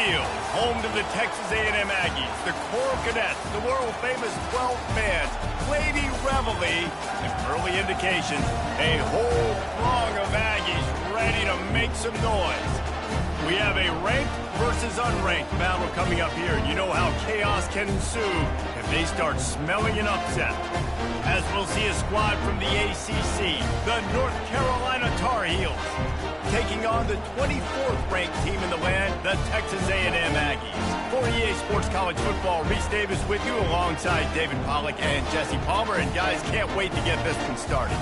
Field, home to the Texas A&M Aggies, the Coral Cadets, the world-famous 12th man, Lady Reveille, and early indications, a whole throng of Aggies ready to make some noise. We have a ranked versus unranked battle coming up here, and you know how chaos can ensue if they start smelling an upset. As we'll see a squad from the ACC, the North Carolina Tar Heels, taking on the 24th ranked team in the land, the Texas A&M Aggies. For EA Sports College Football, Reese Davis with you alongside David Pollack and Jesse Palmer, and guys, can't wait to get this one started.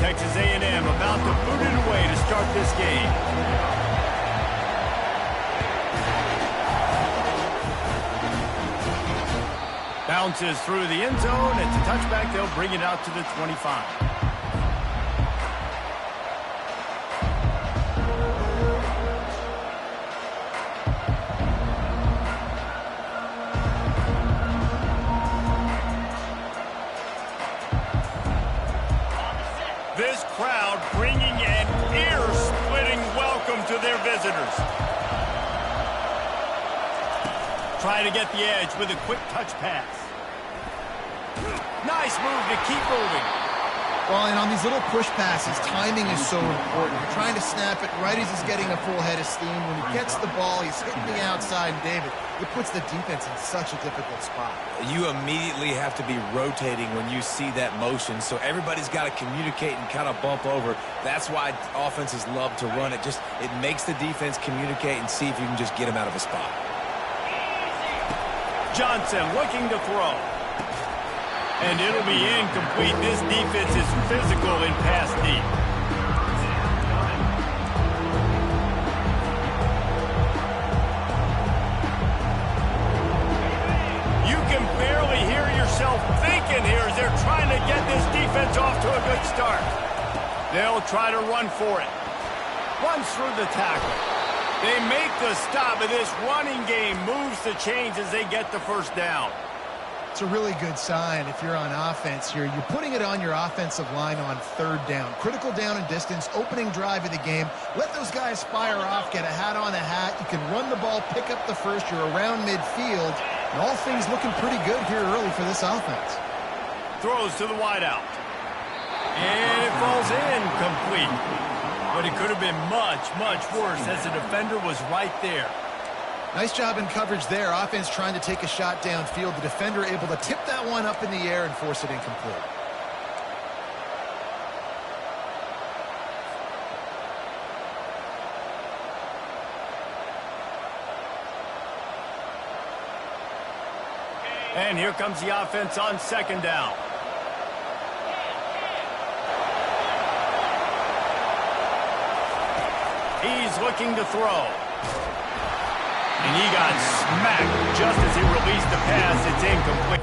Texas A&M about to boot it away to start this game. Bounces through the end zone. It's a touchback. They'll bring it out to the 25. This crowd bringing an ear-splitting welcome to their visitors. Trying to get the edge with a quick touch pass. Nice move to keep moving. Well, and on these little push passes, timing is so important. You're trying to snap it right as he's getting a full head of steam. When he gets the ball, he's hitting the outside, and David, it puts the defense in such a difficult spot. You immediately have to be rotating when you see that motion, so everybody's got to communicate and kind of bump over. That's why offenses love to run it. It makes the defense communicate and see if you can just get him out of a spot. Johnson looking to throw. And it'll be incomplete. This defense is physical in pass deep. You can barely hear yourself thinking here as they're trying to get this defense off to a good start. They'll try to run for it. Runs through the tackle. They make the stop, and this running game moves the chains as they get the first down. It's a really good sign if you're on offense here. You're putting it on your offensive line on third down. Critical down and distance, opening drive of the game. Let those guys fire off, get a hat on a hat. You can run the ball, pick up the first. You're around midfield. And all things looking pretty good here early for this offense. Throws to the wideout. And it falls incomplete. But it could have been much, much worse as the defender was right there. Nice job in coverage there. Offense trying to take a shot downfield. The defender able to tip that one up in the air and force it incomplete. And here comes the offense on second down. He's looking to throw. And he got smacked just as he released the pass. It's incomplete.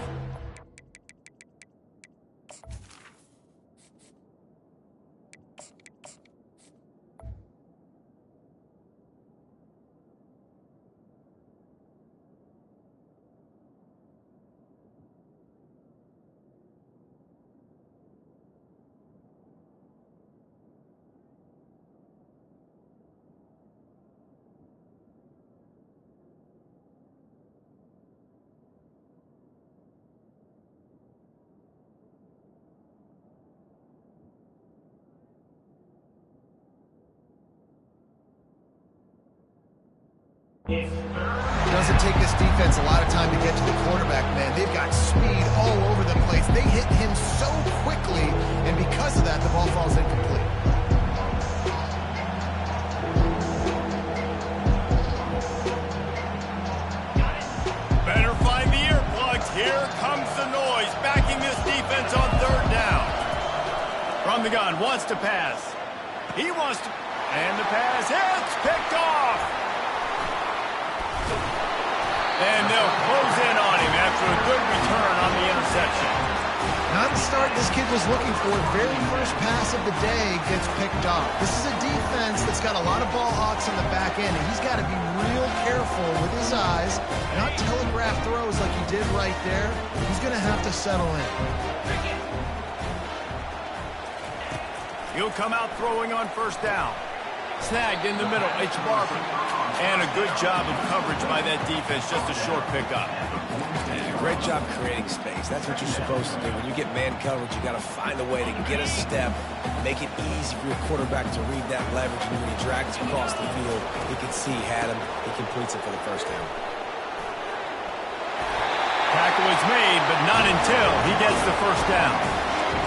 Doesn't take this defense a lot of time to get to the quarterback, man. They've got speed all over the place. They hit him so quickly, and because of that, the ball falls incomplete. Better find the earplugs. Here comes the noise, backing this defense on third down. From the gun, wants to pass. He wants to, and the pass hits, picked off. And they'll close in on him after a good return on the interception. Not the start this kid was looking for. Very first pass of the day gets picked off. This is a defense that's got a lot of ball hawks in the back end, and he's got to be real careful with his eyes, not telegraph throws like he did right there. He's going to have to settle in. He'll come out throwing on first down. Snagged in the middle. It's Barber. And a good job of coverage by that defense. Just a short pickup. Yeah, great job creating space. That's what you're supposed to do. When you get man coverage, you got to find a way to get a step, make it easy for your quarterback to read that leverage. And when he drags across the field, he can see he had him. He completes it for the first down. Tackle is made, but not until he gets the first down.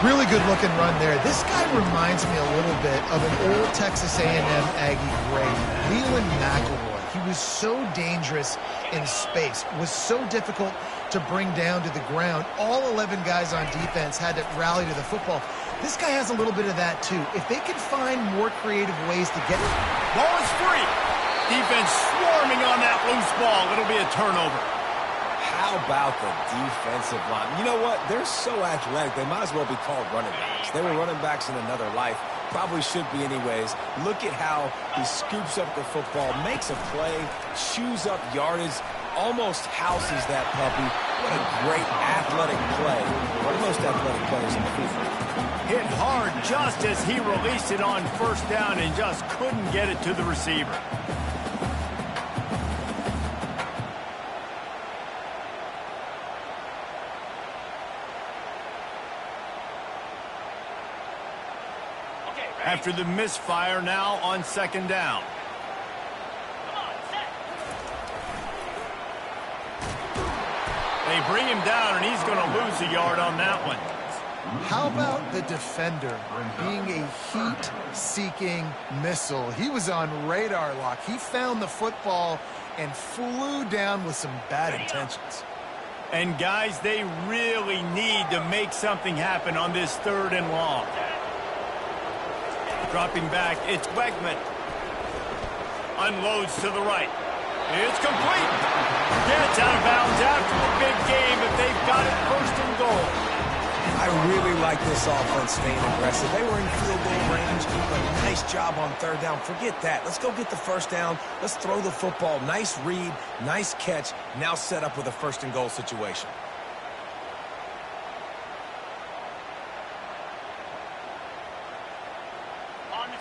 Really good looking run there. This guy reminds me a little bit of an old Texas A&M Aggie great, Leland McElroy. He was so dangerous in space, was so difficult to bring down to the ground. All 11 guys on defense had to rally to the football. This guy has a little bit of that too. If they can find more creative ways to get it. Ball is free. Defense swarming on that loose ball. It'll be a turnover. How about the defensive line? You know what? They're so athletic, they might as well be called running backs. They were running backs in another life. Probably should be anyways. Look at how he scoops up the football, makes a play, chews up yardage, almost houses that puppy. What a great athletic play. One of the most athletic players in the field. Hit hard just as he released it on first down and just couldn't get it to the receiver. After the misfire, now on second down. They bring him down, and he's going to lose a yard on that one. How about the defender being a heat-seeking missile? He was on radar lock. He found the football and flew down with some bad intentions. And, guys, they really need to make something happen on this 3rd and long. Dropping back, it's Wegman. Unloads to the right. It's complete. Gets out of bounds after the big game, but they've got it 1st and goal. I really like this offense staying aggressive. They were in field goal range, but nice job on 3rd down. Forget that. Let's go get the first down. Let's throw the football. Nice read, nice catch. Now set up with a 1st and goal situation.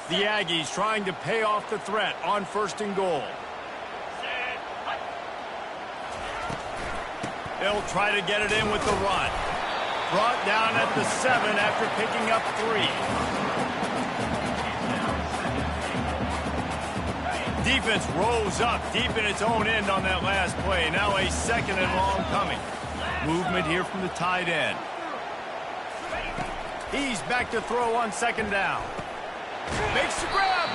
The Aggies trying to pay off the threat on 1st and goal. They'll try to get it in with the run. Brought down at the 7 after picking up 3. Defense rolls up deep in its own end on that last play. Now a 2nd and long coming. Movement here from the tight end. He's back to throw on 2nd down. Makes the grab.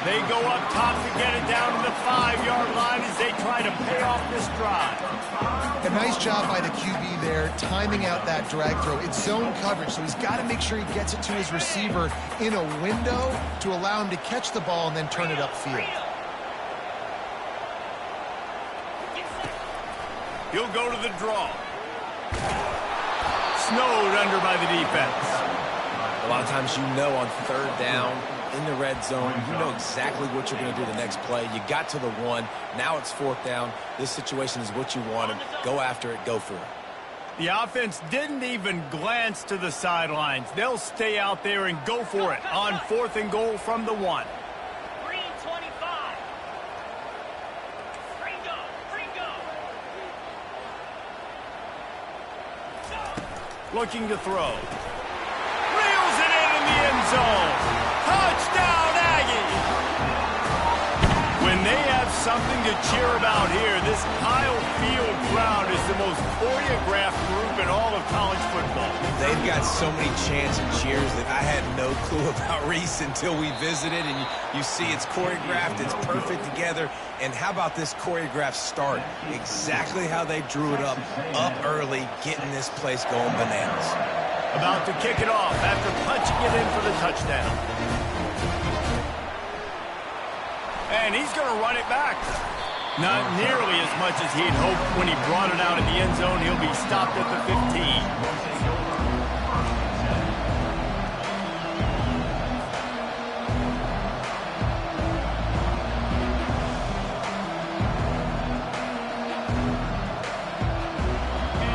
They go up top to get it down to the 5-yard line as they try to pay off this drive. A nice job by the QB there, timing out that drag throw. It's zone coverage, so he's got to make sure he gets it to his receiver in a window to allow him to catch the ball and then turn it upfield. He'll go to the draw. Snowed under by the defense. A lot of times, you know, on 3rd down in the red zone, you know exactly what you're going to do the next play. You got to the 1. Now it's 4th down. This situation is what you wanted. Go after it. Go for it. The offense didn't even glance to the sidelines. They'll stay out there and go for it on 4th and goal from the 1. Looking to throw. Reels it in the end zone. Touchdown, Aggies! When they have something to cheer about here, this Kyle Field crowd is the most choreographed group in all of college football. They've got so many chants and cheers that I had no clue about Reese until we visited, and you see it's choreographed, it's perfect together. And how about this choreographed start? Exactly how they drew it up early, getting this place going bananas. About to kick it off after punching it in for the touchdown. And he's going to run it back. Not nearly as much as he'd hoped when he brought it out in the end zone. He'll be stopped at the 15.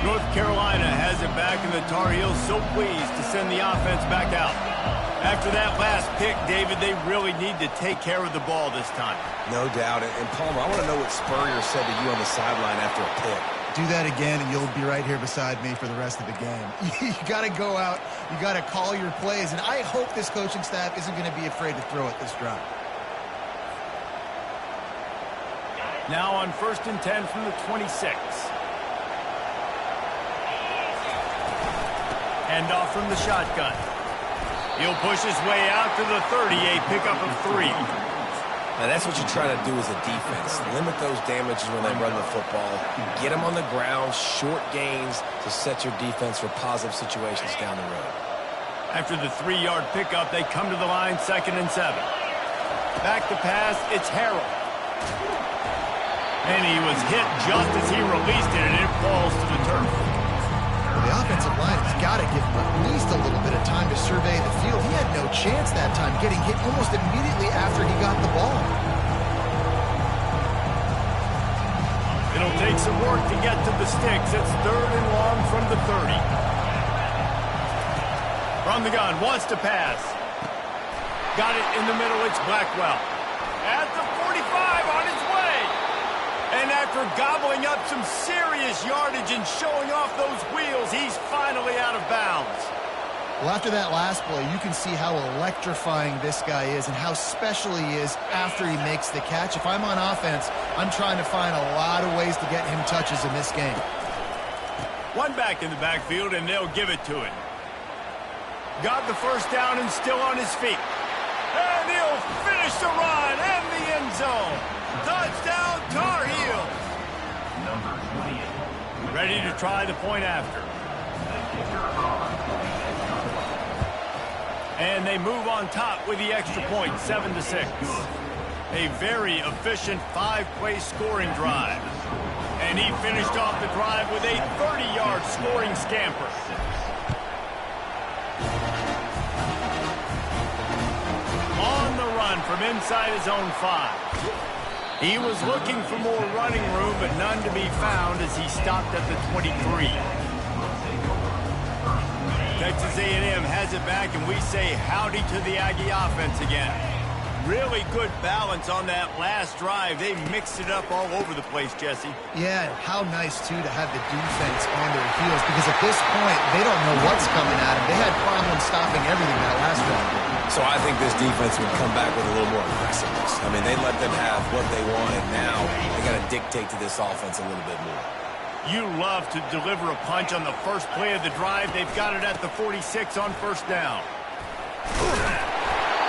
North Carolina has it back, and the Tar Heels so pleased to send the offense back out. After that last pick, David, they really need to take care of the ball this time. No doubt. And Palmer, I want to know what Spurrier said to you on the sideline after a pick. Do that again, and you'll be right here beside me for the rest of the game. You got to go out. You got to call your plays, and I hope this coaching staff isn't going to be afraid to throw it this drive. Now on 1st and 10 from the 26. Handoff from the shotgun. He'll push his way out to the 30, a pickup of 3. Now, that's what you try to do as a defense. Limit those damages when they run the football. Get them on the ground, short gains to set your defense for positive situations down the road. After the 3-yard pickup, they come to the line 2nd and 7. Back to pass, it's Harrell. And he was hit just as he released it, and it falls to the turf. The offensive line has got to give him at least a little bit of time to survey the field. He had no chance that time, getting hit almost immediately after he got the ball. It'll take some work to get to the sticks. It's 3rd and long from the 30. From the gun, wants to pass. Got it in the middle, it's Blackwell. At the 45, on his way. And after gobbling up some serious yardage and showing off those wheels, he's finally out of bounds. Well, after that last play, you can see how electrifying this guy is and how special he is after he makes the catch. If I'm on offense, I'm trying to find a lot of ways to get him touches in this game. One back in the backfield, and they'll give it to him. Got the first down and still on his feet. And he'll finish the run and the end zone. Touchdown, Tar Heels. Ready to try the point after. And they move on top with the extra point, 7-6. A very efficient 5-play scoring drive. And he finished off the drive with a 30-yard scoring scamper. On the run from inside his own 5. He was looking for more running room, but none to be found as he stopped at the 23. Texas A&M has it back, and we say howdy to the Aggie offense again. Really good balance on that last drive. They mixed it up all over the place, Jesse. Yeah, how nice, too, to have the defense on their heels, because at this point, they don't know what's coming at them. They had problems stopping everything that last drive. So I think this defense would come back with a little more aggressiveness. I mean, they let them have what they wanted. Now they got to dictate to this offense a little bit more. You love to deliver a punch on the first play of the drive. They've got it at the 46 on 1st down.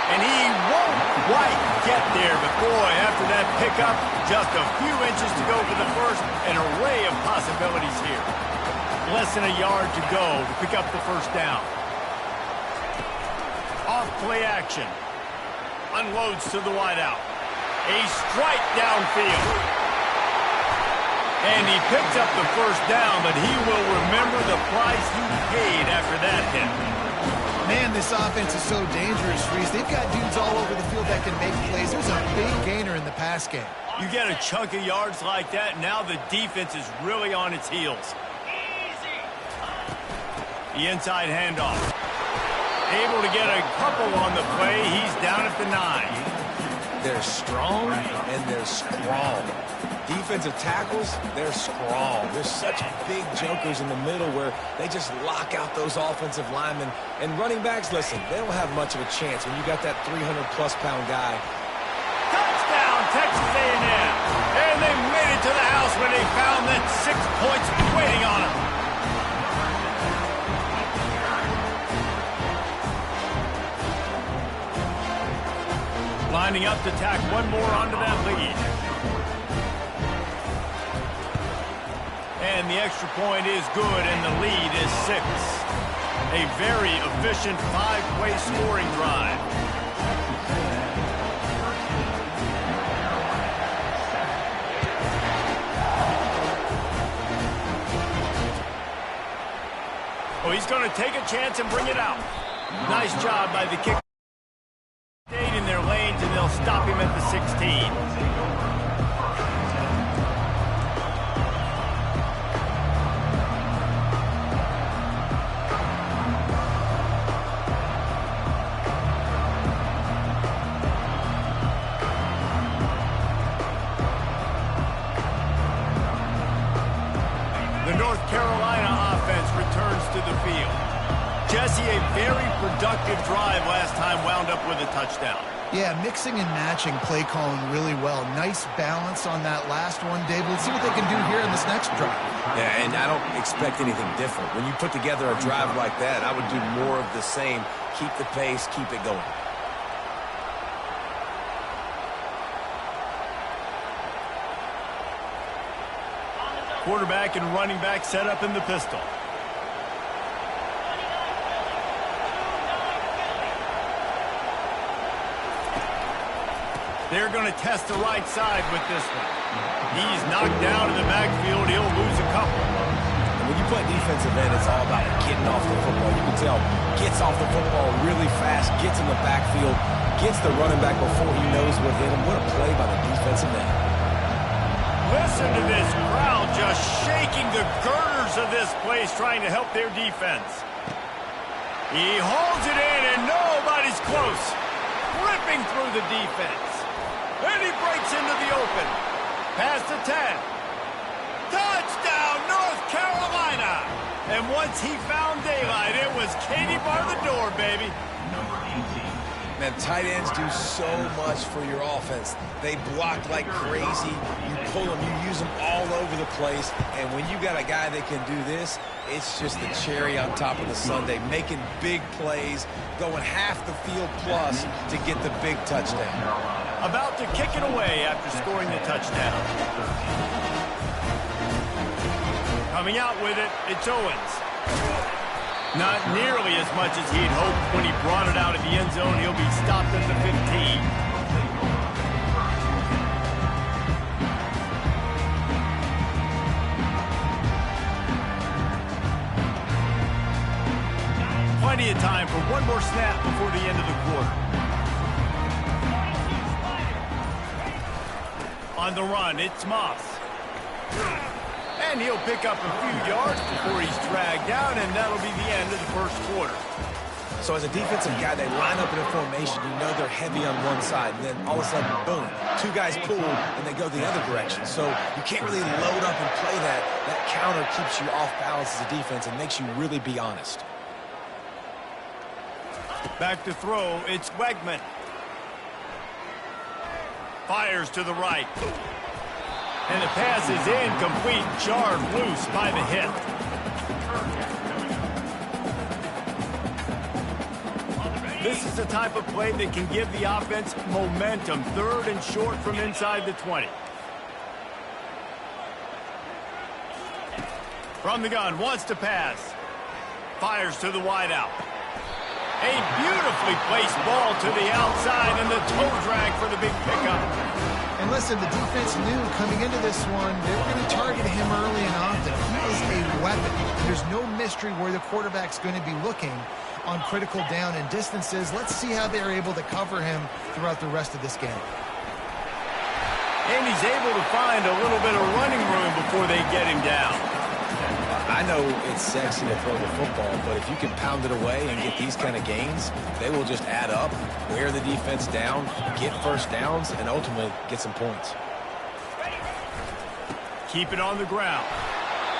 And he won't quite get there, but boy, after that pickup, just a few inches to go for the first, an array of possibilities here. Less than a yard to go to pick up the 1st down. Off-play action. Unloads to the wideout. A strike downfield. And he picks up the 1st down, but he will remember the price he paid after that hit. Man, this offense is so dangerous, Reese. They've got dudes all over the field that can make plays. There's a big gainer in the pass game. You get a chunk of yards like that, now the defense is really on its heels. The inside handoff. Able to get a couple on the play. He's down at the 9. They're strong and they're strong. Defensive tackles, they're strong. There's such big jokers in the middle where they just lock out those offensive linemen. And running backs, listen, they don't have much of a chance when you got that 300-plus pound guy. Touchdown, Texas A&M. And they made it to the house when they found that 6 points waiting on them. Lining up to tack one more onto that lead. And the extra point is good, and the lead is 6. A very efficient 5-play scoring drive. Oh, he's going to take a chance and bring it out. Nice job by the kicker. Stayed in their lanes, and they'll stop him at the 16. North Carolina offense returns to the field. Jesse, a very productive drive last time wound up with a touchdown. Yeah, mixing and matching play calling really well. Nice balance on that last one, David. Let's see what they can do here in this next drive. Yeah, and I don't expect anything different. When you put together a drive like that, I would do more of the same. Keep the pace, keep it going. Quarterback and running back set up in the pistol. They're going to test the right side with this one. He's knocked down in the backfield. He'll lose a couple. And when you play defensive end, it's all about getting off the football. You can tell, gets off the football really fast, gets in the backfield, gets the running back before he knows what hit him. What a play by the defensive end. Listen to this crowd just shaking the girders of this place, trying to help their defense. He holds it in, and nobody's close. Ripping through the defense. And he breaks into the open. Past the 10. Touchdown, North Carolina! And once he found daylight, it was Katie bar the door, baby. Man, tight ends do so much for your offense. They block like crazy. You pull them, you use them all over the place. And when you got a guy that can do this, it's just the cherry on top of the sundae, making big plays, going half the field plus to get the big touchdown. About to kick it away after scoring the touchdown. Coming out with it, it's Owens. Not nearly as much as he'd hoped when he brought it out of the end zone. He'll be stopped at the 15. Plenty of time for one more snap before the end of the quarter. On the run, it's Moss. And he'll pick up a few yards before he's dragged down, and that'll be the end of the first quarter. So as a defensive guy, they line up in a formation. You know they're heavy on one side, and then all of a sudden, boom, two guys pull, and they go the other direction. So you can't really load up and play that. That counter keeps you off balance as a defense and makes you really be honest. Back to throw, it's Wegman. Fires to the right. And the pass is incomplete, jarred loose by the hit. This is the type of play that can give the offense momentum. Third and short from inside the 20. From the gun, wants to pass. Fires to the wideout. A beautifully placed ball to the outside, and the toe drag for the big pickup. And listen, the defense knew coming into this one, they were going to target him early and often. He is a weapon. There's no mystery where the quarterback's going to be looking on critical down and distances. Let's see how they're able to cover him throughout the rest of this game. And he's able to find a little bit of running room before they get him down. I know it's sexy to throw the football, but if you can pound it away and get these kind of gains, they will just add up, wear the defense down, get first downs, and ultimately get some points. Keep it on the ground.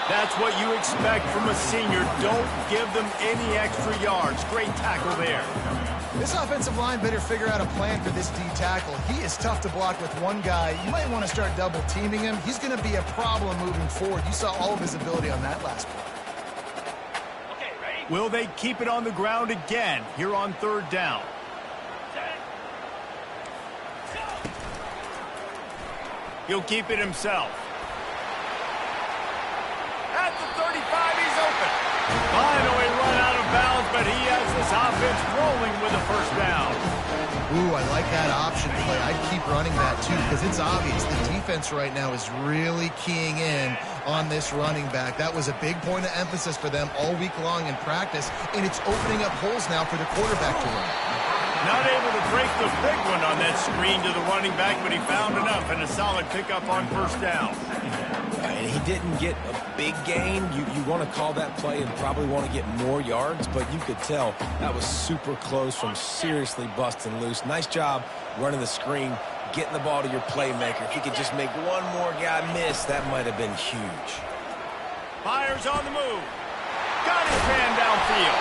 That's what you expect from a senior. Don't give them any extra yards. Great tackle there. This offensive line better figure out a plan for this D tackle. He is tough to block with one guy. You might want to start double teaming him. He's going to be a problem moving forward. You saw all of his ability on that last play. Okay, ready? Will they keep it on the ground again here on third down? He'll keep it himself. At the 35, he's open. Finally run out of bounds, but he has this offense rolling with a first down. Ooh, I like that option play. I'd keep running that too because it's obvious the defense right now is really keying in on this running back. That was a big point of emphasis for them all week long in practice, and it's opening up holes now for the quarterback to run. Not able to break the big one on that screen to the running back, but he found enough and a solid pickup on first down. And he didn't get a big gain. You want to call that play and probably want to get more yards, but you could tell that was super close from seriously busting loose. Nice job running the screen, getting the ball to your playmaker. If he could just make one more guy miss, that might have been huge. Fires on the move. Got his man downfield.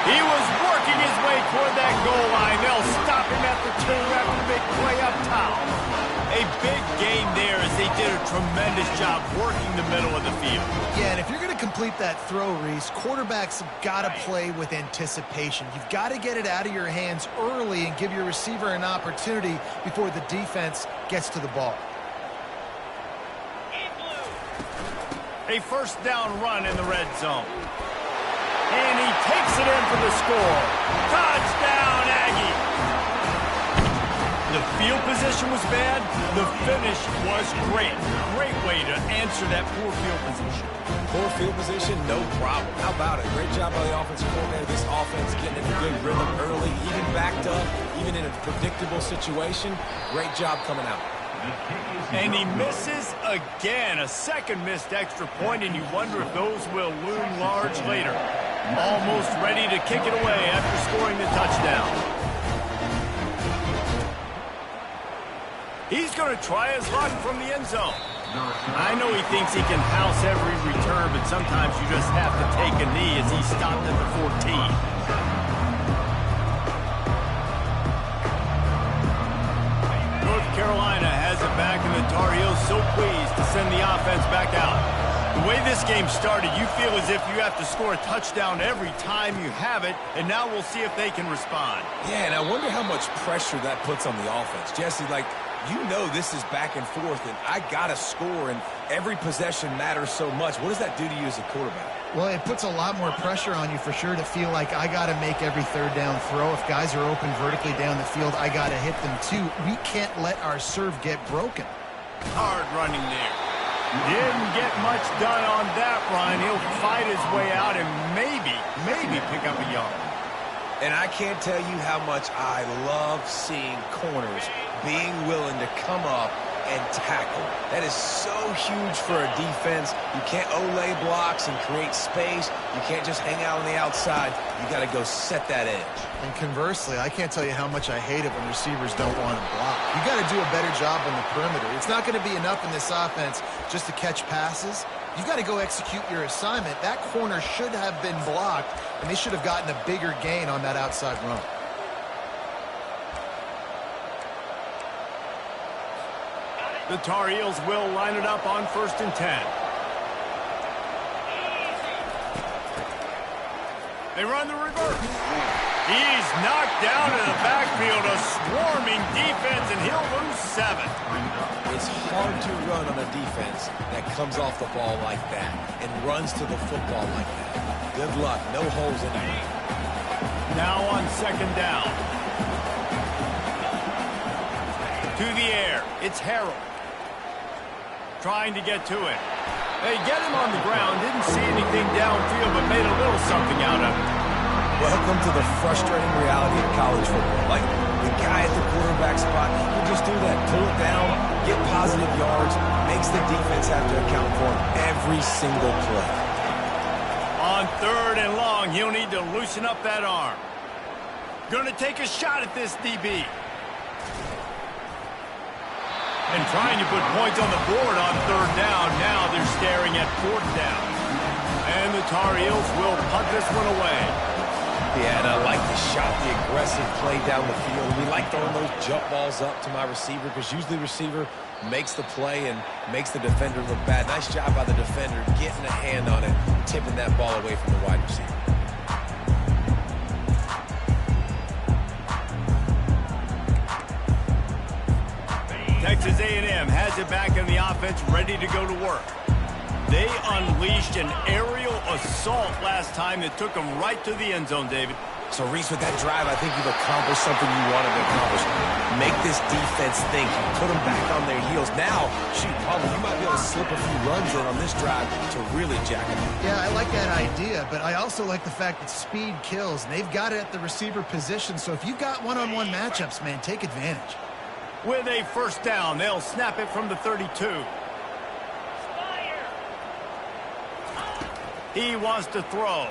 He was working his way toward that goal line. They'll stop him at the 2 after the big play up top. A big gain there as they did a tremendous job working the middle of the field. Yeah, and if you're going to complete that throw, Reese, quarterbacks have got to play with anticipation. You've got to get it out of your hands early and give your receiver an opportunity before the defense gets to the ball. A first down run in the red zone. And he takes it in for the score. Touchdown, Aggie! The field position was bad. The finish was great. Great way to answer that poor field position. Poor field position, no problem. How about it? Great job by the offensive coordinator. This offense getting in a good rhythm early, even backed up, even in a predictable situation. Great job coming out. And he misses again. A second missed extra point, and you wonder if those will loom large later. Almost ready to kick it away after scoring the touchdown. He's going to try his luck from the end zone. I know he thinks he can house every return, but sometimes you just have to take a knee as he stopped at the 14. North Carolina has it back, and the Tar Heels so pleased to send the offense back out. The way this game started, you feel as if you have to score a touchdown every time you have it, and now we'll see if they can respond. Yeah, and I wonder how much pressure that puts on the offense. Jesse, like, you know this is back and forth, and I got to score, and every possession matters so much. What does that do to you as a quarterback? Well, it puts a lot more pressure on you for sure to feel like I got to make every third down throw. If guys are open vertically down the field, I got to hit them too. We can't let our serve get broken. Hard running there. Didn't get much done on that run. He'll fight his way out and maybe pick up a yard. And I can't tell you how much I love seeing corners being willing to come up and tackle. That is so huge for a defense. You can't olay blocks and create space. You can't just hang out on the outside. You got to go set that edge. And conversely, I can't tell you how much I hate it when receivers don't want to block. You got to do a better job on the perimeter. It's not going to be enough in this offense just to catch passes. You've got to go execute your assignment. That corner should have been blocked, and they should have gotten a bigger gain on that outside run. The Tar Heels will line it up on 1st and 10. They run the reverse. He's knocked down in the backfield, a swarming defense, and he'll lose 7. It's hard to run on a defense that comes off the ball like that and runs to the football like that. Good luck. No holes in it. Now on 2nd down. To the air. It's Harrell. Trying to get to it. They get him on the ground. Didn't see anything downfield, but made a little something out of it. Welcome to the frustrating reality of college football. Like, the guy at the quarterback spot, he can just do that. Pull it down, get positive yards, makes the defense have to account for him every single play. On 3rd and long, he'll need to loosen up that arm. Going to take a shot at this DB. And trying to put points on the board on 3rd down. Now they're staring at 4th down. And the Tar Heels will punt this one away. Yeah, and I like the shot, the aggressive play down the field. We like throwing those jump balls up to my receiver because usually the receiver makes the play and makes the defender look bad. Nice job by the defender getting a hand on it, tipping that ball away from the wide receiver. Texas A&M has it back in the offense, ready to go to work. They unleashed an aerial assault last time that took them right to the end zone, David. So, Reese, with that drive, I think you've accomplished something you wanted to accomplish. Make this defense think. Put them back on their heels. Now, shoot, Paulo, you might be able to slip a few runs in on this drive to really jack them up. Yeah, I like that idea, but I also like the fact that speed kills, and they've got it at the receiver position. So if you've got one-on-one matchups, man, take advantage. With a 1st down, they'll snap it from the 32. He wants to throw.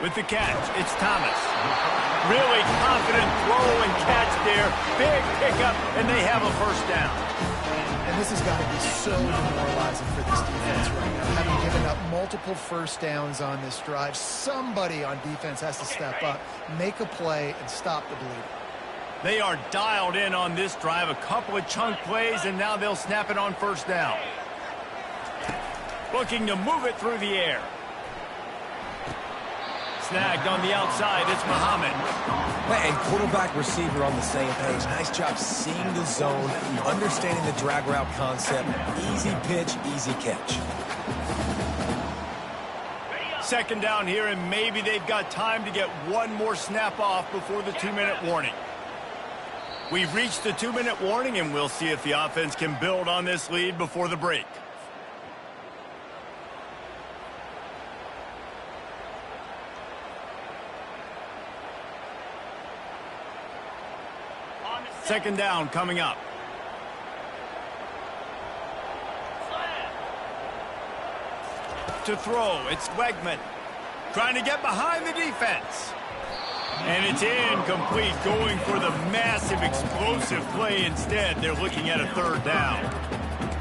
With the catch, it's Thomas. Really confident throw and catch there. Big pickup, and they have a first down. And this has got to be so demoralizing for this defense right now. Having given up multiple first downs on this drive, somebody on defense has to step up, make a play, and stop the bleeding. They are dialed in on this drive. A couple of chunk plays, and now they'll snap it on first down. Looking to move it through the air. Snagged on the outside, it's Muhammad. And quarterback receiver on the same page. Nice job seeing the zone, understanding the drag route concept. Easy pitch, easy catch. Second down here, and maybe they've got time to get one more snap off before the 2-minute warning. We've reached the 2-minute warning, and we'll see if the offense can build on this lead before the break. Second down coming up. To throw, it's Wegman. Trying to get behind the defense. And it's incomplete, going for the massive explosive play instead. They're looking at a third down.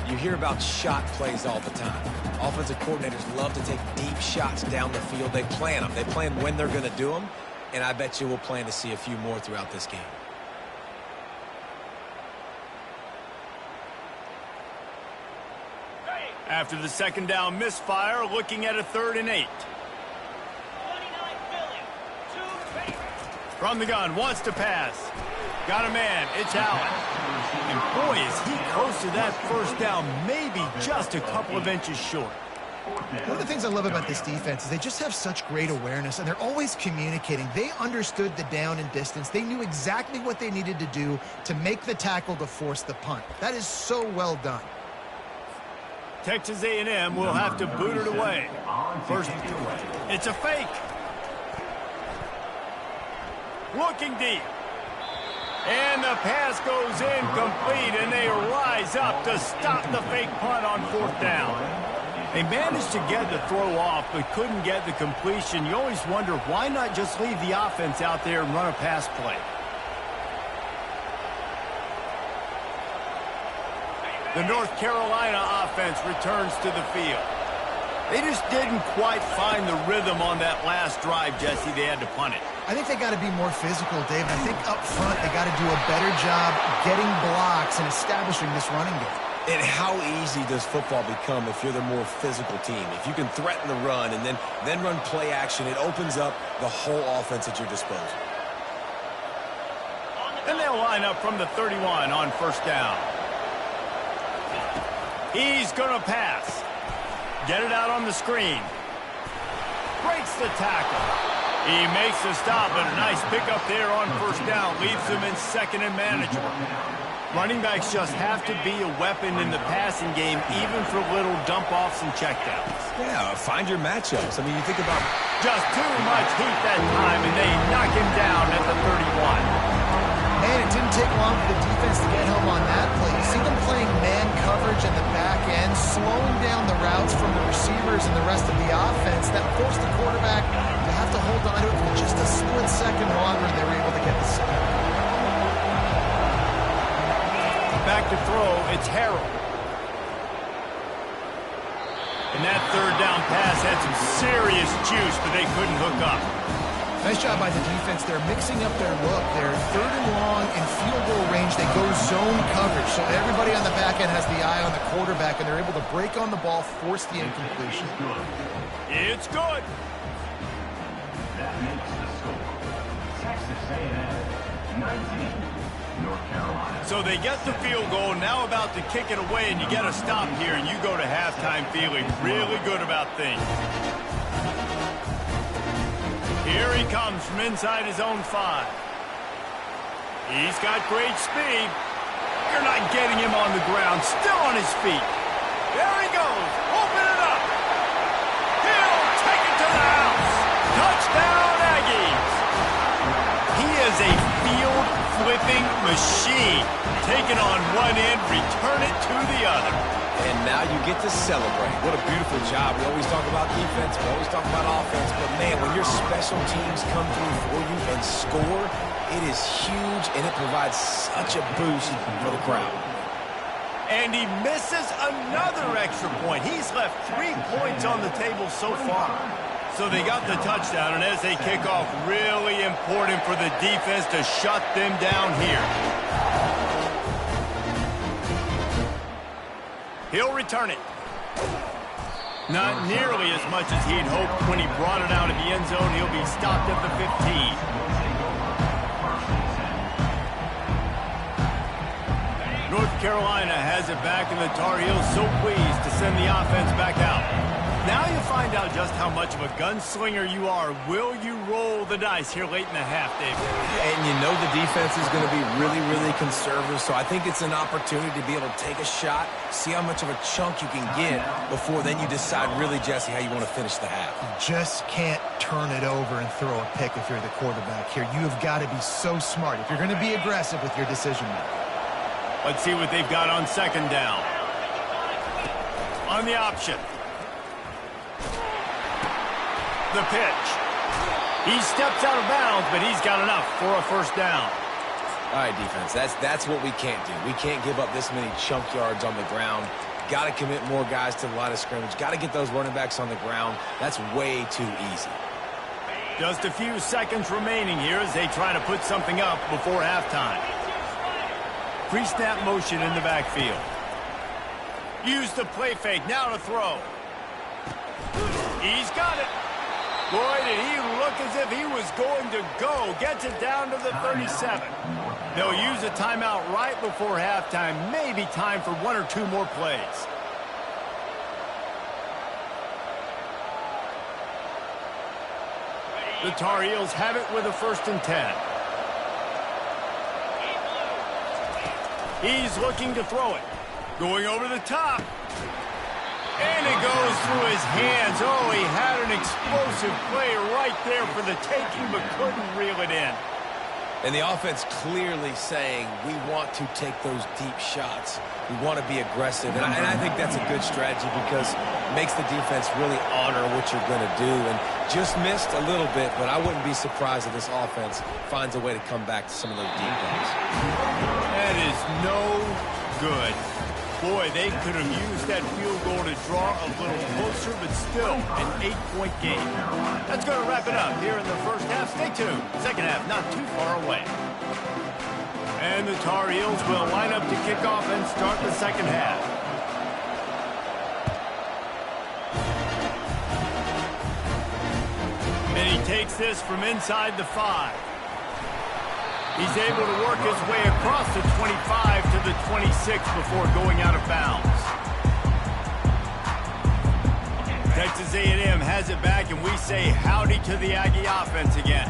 You hear about shot plays all the time. Offensive coordinators love to take deep shots down the field. They plan them. They plan when they're going to do them. And I bet you we'll plan to see a few more throughout this game. After the second down misfire, looking at a 3rd and 8. From the gun, wants to pass. Got a man, it's Allen. And boy, is he close to that first down, maybe just a couple of inches short. One of the things I love about this defense is they just have such great awareness, and they're always communicating. They understood the down and distance. They knew exactly what they needed to do to make the tackle to force the punt. That is so well done. Texas A&M will have to boot it away. First, it's a fake. Looking deep. And the pass goes incomplete, and they rise up to stop the fake punt on 4th down. They managed to get the throw off, but couldn't get the completion. You always wonder, why not just leave the offense out there and run a pass play? The North Carolina offense returns to the field. They just didn't quite find the rhythm on that last drive, Jesse. They had to punt it. I think they got to be more physical, Dave. I think up front they got to do a better job getting blocks and establishing this running game. And how easy does football become if you're the more physical team? If you can threaten the run and then run play action, it opens up the whole offense at your disposal. And they'll line up from the 31 on first down. He's going to pass. Get it out on the screen. Breaks the tackle. He makes the stop, but a nice pickup there on first down. Leaves them in 2nd and manageable. Running backs just have to be a weapon in the passing game, even for little dump-offs and checkdowns. Yeah, find your matchups. I mean, you think about... Just too much heat that time, and they knock him down at the 31. Man, it didn't take long for the defense to get home on that play. You see them playing man coverage in the back end, slowing down the routes from the receivers and the rest of the offense. That forced the quarterback to have to hold on to it for just a split second longer, and they were able to get the sack. Back to throw, it's Harrell. And that 3rd down pass had some serious juice, but they couldn't hook up. Nice job by the defense. They're mixing up their look. They're 3rd and long in field goal range. They go zone coverage. So everybody on the back end has the eye on the quarterback, and they're able to break on the ball, force the incompletion. It's good. That makes the score. Texas A&M 19, North Carolina. So they get the field goal, now about to kick it away, and you get a stop here, and you go to halftime feeling really good about things. Here he comes from inside his own 5. He's got great speed. You're not getting him on the ground, still on his feet. There he goes, open it up. He'll take it to the house. Touchdown, Aggies. He is a field-flipping machine. Take it on one end, return it to the other. And now you get to celebrate. What a beautiful job. We always talk about defense. We always talk about offense. But, man, when your special teams come through for you and score, it is huge, and it provides such a boost for the crowd. And he misses another extra point. He's left 3 points on the table so far. So they got the touchdown, and as they kick off, really important for the defense to shut them down here. He'll return it. Not nearly as much as he'd hoped when he brought it out of the end zone. He'll be stopped at the 15. North Carolina has it back, and the Tar Heels so pleased to send the offense back out. Now you find out just how much of a gunslinger you are. Will you roll the dice here late in the half, David? And you know the defense is going to be really, really conservative, so I think it's an opportunity to be able to take a shot, see how much of a chunk you can get before then you decide really, Jesse, how you want to finish the half. You just can't turn it over and throw a pick if you're the quarterback here. You have got to be so smart if you're going to be aggressive with your decision making. Let's see what they've got on second down. On the option. The pitch. He steps out of bounds, but he's got enough for a first down. All right, defense, that's what we can't do. We can't give up this many chunk yards on the ground. Got to commit more guys to the line of scrimmage. Got to get those running backs on the ground. That's way too easy. Just a few seconds remaining here as they try to put something up before halftime. Pre-snap motion in the backfield. Use the play fake. Now to throw. He's got it. Boy, did he look as if he was going to go. Gets it down to the 37. They'll use a timeout right before halftime. Maybe time for 1 or 2 more plays. The Tar Heels have it with a 1st and 10. He's looking to throw it. Going over the top. And it goes through his hands. Oh, he had an explosive play right there for the taking, but couldn't reel it in. And the offense clearly saying, we want to take those deep shots. We want to be aggressive. And I think that's a good strategy because it makes the defense really honor what you're going to do. And just missed a little bit, but I wouldn't be surprised if this offense finds a way to come back to some of those deep ones. That is no good. Boy, they could have used that field goal to draw a little closer, but still an 8-point game. That's going to wrap it up here in the first half. Stay tuned. Second half not too far away. And the Tar Heels will line up to kick off and start the second half. And he takes this from inside the 5. He's able to work his way across the 25 to the 26 before going out of bounds. Texas A&M has it back, and we say howdy to the Aggie offense again.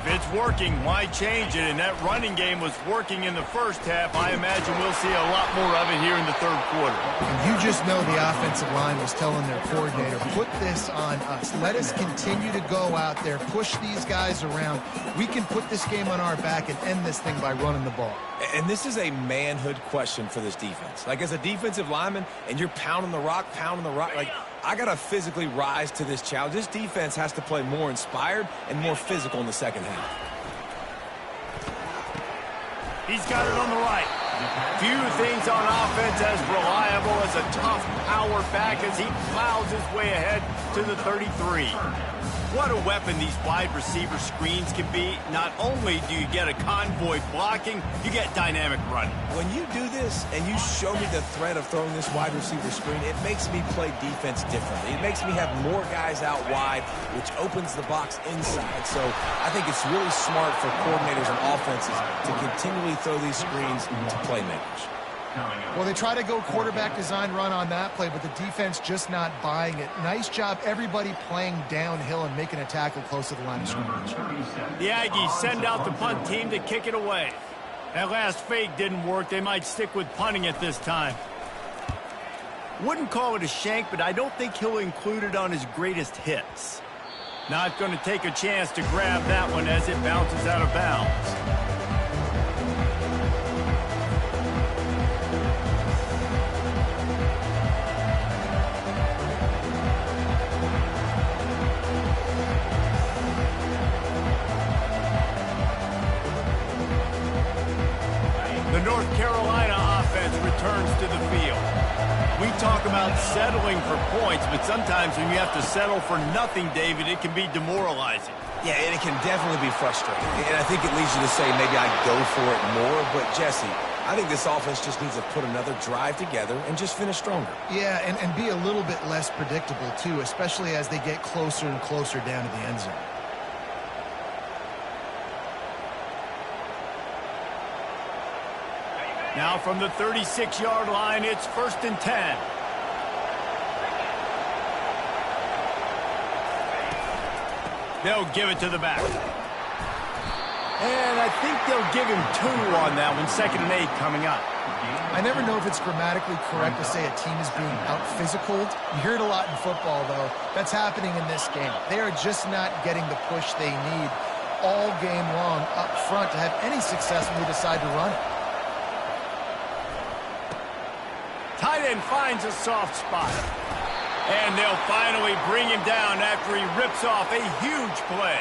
If it's working, why change it? And that running game was working in the first half. I imagine we'll see a lot more of it here in the third quarter. And you just know the offensive line was telling their coordinator, put this on us. Let us continue to go out there, push these guys around. We can put this game on our back and end this thing by running the ball. And this is a manhood question for this defense. Like, as a defensive lineman, and you're pounding the rock, like, I got to physically rise to this challenge. This defense has to play more inspired and more physical in the second half. He's got it on the right. Few things on offense as reliable as a tough power back as he plows his way ahead to the 33. What a weapon these wide receiver screens can be. Not only do you get a convoy blocking, you get dynamic running. When you do this and you show me the threat of throwing this wide receiver screen, it makes me play defense differently. It makes me have more guys out wide, which opens the box inside. So I think it's really smart for coordinators and offenses to continually throw these screens to playmakers. Well, they try to go quarterback design run on that play, but the defense just not buying it. Nice job, everybody playing downhill and making a tackle close to the line of scrimmage. The Aggies send out the punt team to kick it away. That last fake didn't work. They might stick with punting it this time. Wouldn't call it a shank, but I don't think he'll include it on his greatest hits. Not going to take a chance to grab that one as it bounces out of bounds. returns to the field. We talk about settling for points, but sometimes when you have to settle for nothing, David, it can be demoralizing. Yeah, and it can definitely be frustrating. And I think it leads you to say maybe I go for it more. But, Jesse, I think this offense just needs to put another drive together and just finish stronger. Yeah, and be a little bit less predictable, too, especially as they get closer and closer down to the end zone. Now from the 36-yard line, it's 1st and 10. They'll give it to the back. And I think they'll give him 2 on that one, 2nd and 8 coming up. I never know if it's grammatically correct to say a team is being out-physicaled. You hear it a lot in football, though. That's happening in this game. They are just not getting the push they need all game long up front to have any success when they decide to run it. Tight end finds a soft spot. And they'll finally bring him down after he rips off a huge play.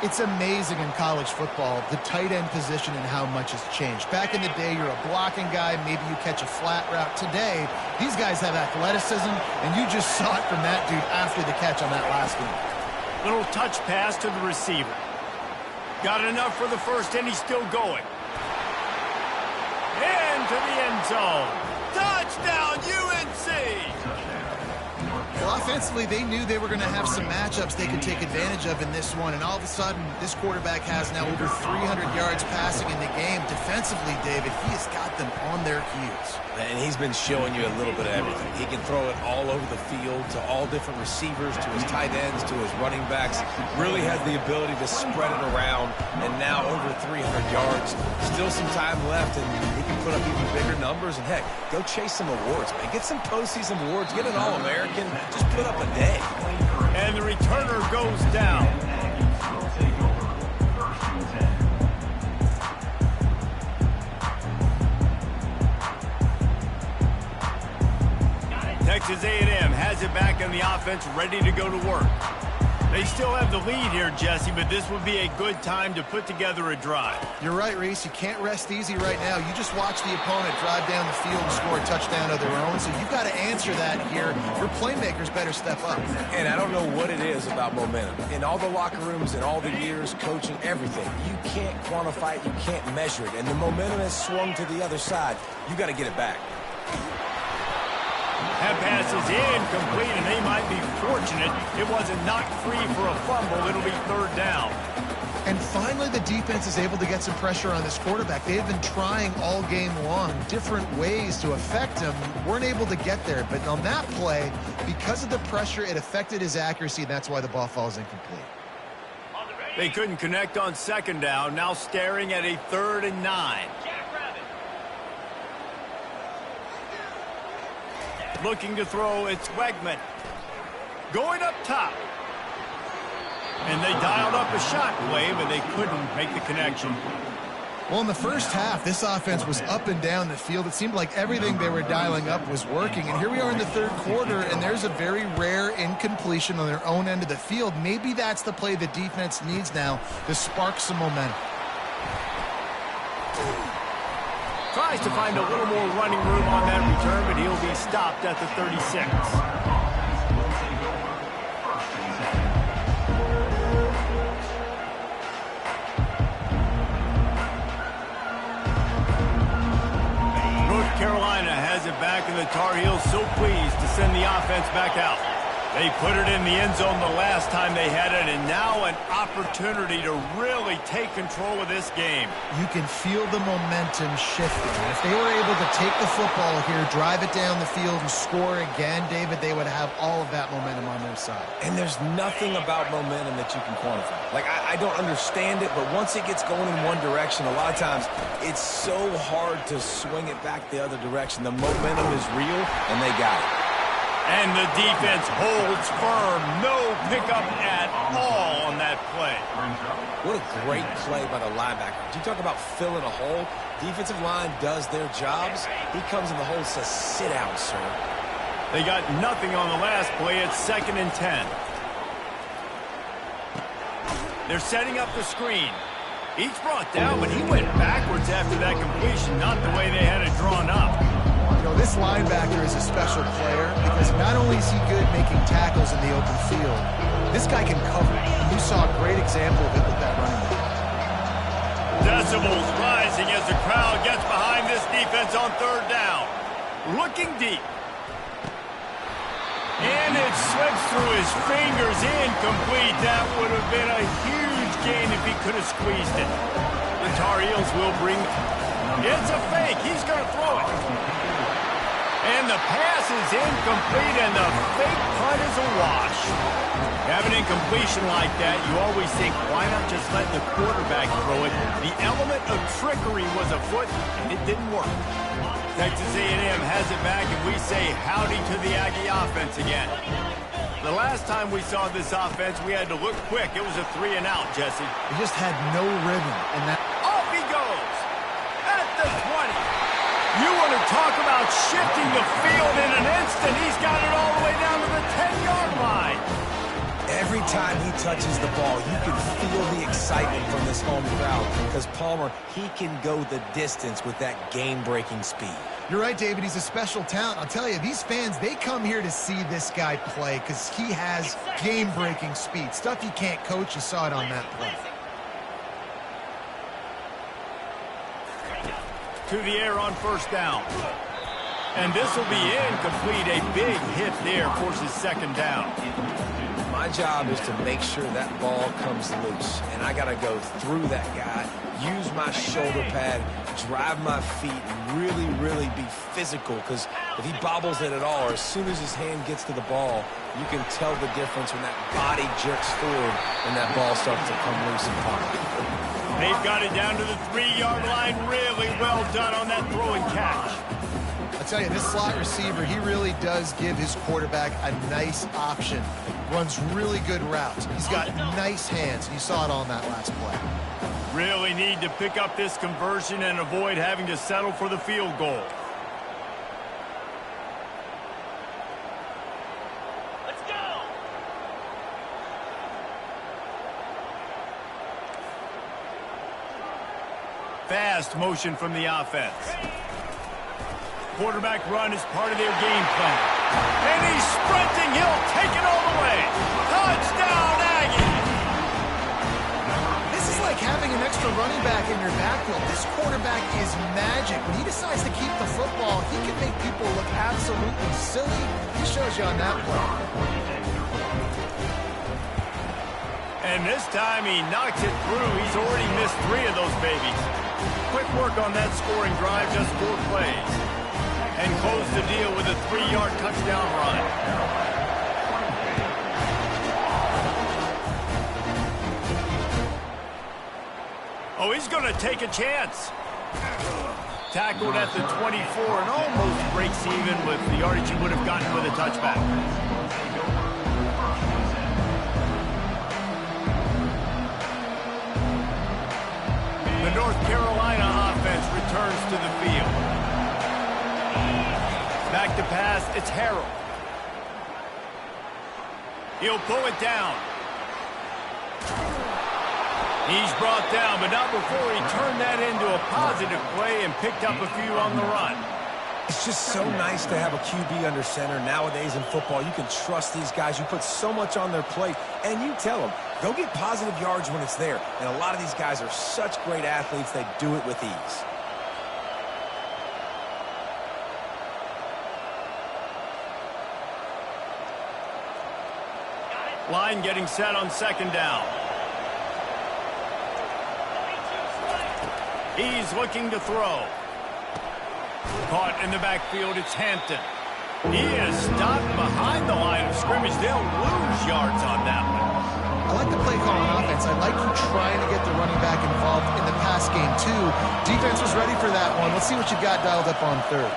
It's amazing in college football, the tight end position and how much has changed. Back in the day, you're a blocking guy, maybe you catch a flat route. Today, these guys have athleticism, and you just saw it from that dude after the catch on that last one. Little touch pass to the receiver. Got enough for the first, and he's still going. Into the end zone. Touchdown, UNC! Well, offensively, they knew they were going to have some matchups they could take advantage of in this one, and all of a sudden, this quarterback has now over 300 yards passing in the game. Defensively, David, he has got them on their heels. And he's been showing you a little bit of everything. He can throw it all over the field to all different receivers, to his tight ends, to his running backs. Really has the ability to spread it around, and now over 300 yards. Still some time left, and he can put up even bigger numbers. And, heck, go chase some awards, man. Get some postseason awards. Get an All-American. Just put up a day. And the returner goes down. Texas A&M has it back in the offense, ready to go to work. They still have the lead here, Jesse, but this would be a good time to put together a drive. You're right, Reese. You can't rest easy right now. You just watch the opponent drive down the field and score a touchdown of their own, so you've got to answer that here. Your playmakers better step up. And I don't know what it is about momentum. In all the locker rooms, in all the years, coaching, everything, you can't quantify it, you can't measure it. And the momentum has swung to the other side. You got to get it back. That pass is incomplete, and they might be fortunate it wasn't knocked free for a fumble. It'll be 3rd down. And finally, the defense is able to get some pressure on this quarterback. They have been trying all game long different ways to affect him. Weren't able to get there, but on that play, because of the pressure, it affected his accuracy, and that's why the ball falls incomplete. They couldn't connect on 2nd down, now staring at a 3rd and 9. Looking to throw, it's Wegman. Going up top. And they dialed up a shot play, but they couldn't make the connection. Well, in the first half, this offense was up and down the field. It seemed like everything they were dialing up was working. And here we are in the 3rd quarter, and there's a very rare incompletion on their own end of the field. Maybe that's the play the defense needs now to spark some momentum. Tries to find a little more running room on that return, but he'll be stopped at the 36. North Carolina has it back, and the Tar Heels so pleased to send the offense back out. They put it in the end zone the last time they had it, and now an opportunity to really take control of this game. You can feel the momentum shifting. If they were able to take the football here, drive it down the field, and score again, David, they would have all of that momentum on their side. And there's nothing about momentum that you can quantify. Like, I don't understand it, but once it gets going in one direction, a lot of times it's so hard to swing it back the other direction. The momentum is real, and they got it. And the defense holds firm. No pickup at all on that play. What a great play by the linebacker. You talk about filling a hole. Defensive line does their jobs. He comes in the hole and says, sit down, sir. They got nothing on the last play. It's 2nd and 10. They're setting up the screen. Each brought down, but he went backwards after that completion, not the way they had it drawn up. This linebacker is a special player because not only is he good making tackles in the open field, this guy can cover. You saw a great example of it with that running back. Decibels rising as the crowd gets behind this defense on third down. Looking deep. And it slips through his fingers, incomplete. That would have been a huge gain if he could have squeezed it. The Tar Heels will bring... It's a fake. He's going to throw it. And the pass is incomplete, and the fake punt is a wash. Have an incompletion like that, you always think, why not just let the quarterback throw it? The element of trickery was afoot, and it didn't work. Texas A&M has it back, and we say howdy to the Aggie offense again. The last time we saw this offense, we had to look quick. It was a 3-and-out, Jesse. He just had no rhythm in that. Off he goes at the 20. You want to talk about shifting the field in an instant. He's got it all the way down to the 10-yard line. Every time he touches the ball, you can feel the excitement from this home crowd because Palmer, he can go the distance with that game-breaking speed. You're right, David. He's a special talent. I'll tell you, these fans, they come here to see this guy play because he has game-breaking speed. Stuff you can't coach. You saw it on that play. To the air on first down. And this will be incomplete. A big hit there forces second down. My job is to make sure that ball comes loose, and I got to go through that guy, use my shoulder pad, drive my feet, and really, really be physical, because if he bobbles it at all, or as soon as his hand gets to the ball, you can tell the difference when that body jerks forward and that ball starts to come loose and pop. They've got it down to the 3-yard line. Really well done on that throw and catch. I'll tell you, this slot receiver, he really does give his quarterback a nice option. Runs really good routes. He's got nice hands. You saw it on that last play. Really need to pick up this conversion and avoid having to settle for the field goal. Let's go! Fast motion from the offense. Quarterback run is part of their game plan. And he's sprinting. He'll take it all the way. Touchdown, Aggie! This is like having an extra running back in your backfield. This quarterback is magic. When he decides to keep the football, he can make people look absolutely silly. He shows you on that play. And this time he knocks it through. He's already missed 3 of those babies. Quick work on that scoring drive, just 4 plays. And close the deal with a 3-yard touchdown run. Oh, he's going to take a chance. Tackled at the 24 and almost breaks even with the yardage he would have gotten with a touchback. The North Carolina offense returns to the field. Back to pass, it's Harrell. He'll pull it down. He's brought down, but not before he turned that into a positive play and picked up a few on the run. It's just so nice to have a QB under center. Nowadays in football, you can trust these guys. You put so much on their plate, and you tell them, go get positive yards when it's there. And a lot of these guys are such great athletes, they do it with ease. Line getting set on second down. He's looking to throw. Caught in the backfield, it's Hampton. He is stopped behind the line of scrimmage. They'll lose yards on that one. I like the play call on offense. I like you trying to get the running back involved in the pass game, too. Defense was ready for that one. Let's see what you got dialed up on third.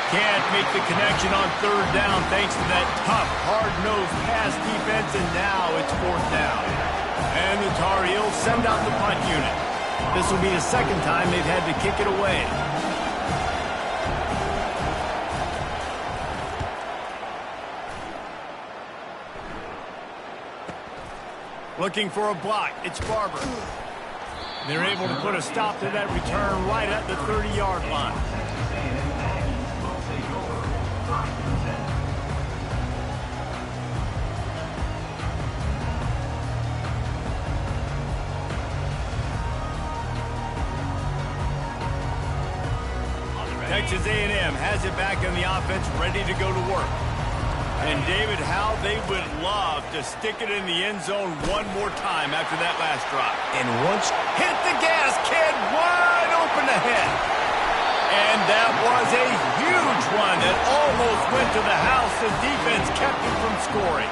Can't make the connection on third down thanks to that tough, hard-nosed pass defense, and now it's fourth down. And the Tar Heels send out the punt unit. This will be the second time they've had to kick it away. Looking for a block. It's Barber. They're able to put a stop to that return right at the 30-yard line. Texas A&M has it back in the offense, ready to go to work. And David, how they would love to stick it in the end zone one more time after that last drive. And once hit the gas, kid, wide open ahead. And that was a huge one that almost went to the house. The defense kept him from scoring.